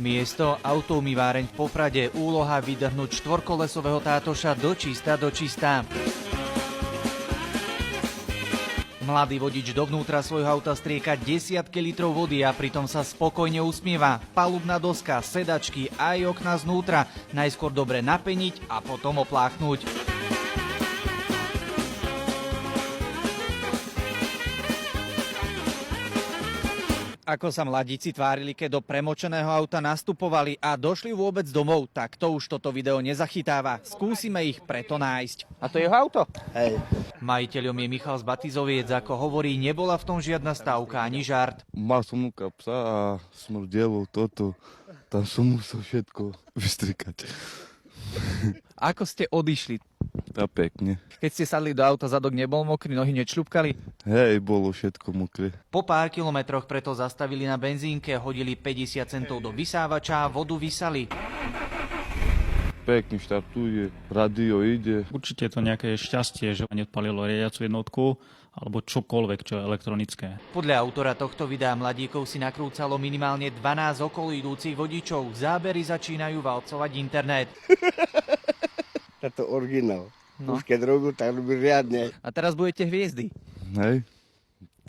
Miesto autoumýváreň v Poprade, úloha vydrhnúť štvorkolesového tátoša do čista. Mladý vodič dovnútra svojho auta strieka desiatky litrov vody a pritom sa spokojne usmieva. Palubná doska, sedačky aj okná znútra. Najskôr dobre napeniť a potom opláchnuť. Ako sa mladíci tvárili, keď do premočeného auta nastupovali a došli vôbec domov, tak to už toto video nezachytáva. Skúsime ich preto nájsť. A to je jeho auto? Hej. Majiteľom je Michal z Batizoviec, ako hovorí, nebola v tom žiadna stávka ani žart. Mal som múka psa a smrdelo toto. Tam som musel všetko vystrikať. Ako ste odišli? A pekne. Keď ste sadli do auta, zadok nebol mokrý, nohy nečľupkali? Hej, bolo všetko mokré. Po pár kilometroch preto zastavili na benzínke, hodili 50 centov do vysávača a vodu vysali. Pekne štartuje, radio ide. Určite je to nejaké šťastie, že neodpalilo riadiacu jednotku alebo čokoľvek, čo je elektronické. Podľa autora tohto videa mladíkov si nakrúcalo minimálne 12 okolo idúcich vodičov. Zábery začínajú valcovať internet. Táto originál. No. Už keď robil, tak robí riadne. A teraz budete hviezdy. Hej,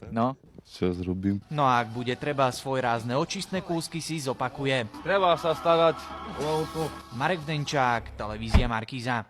No. čo zrobím? No a ak bude treba, svoj rázne očistné kúsky si zopakuje. Treba sa starať o auto. Marek Denčák, televízia Markíza.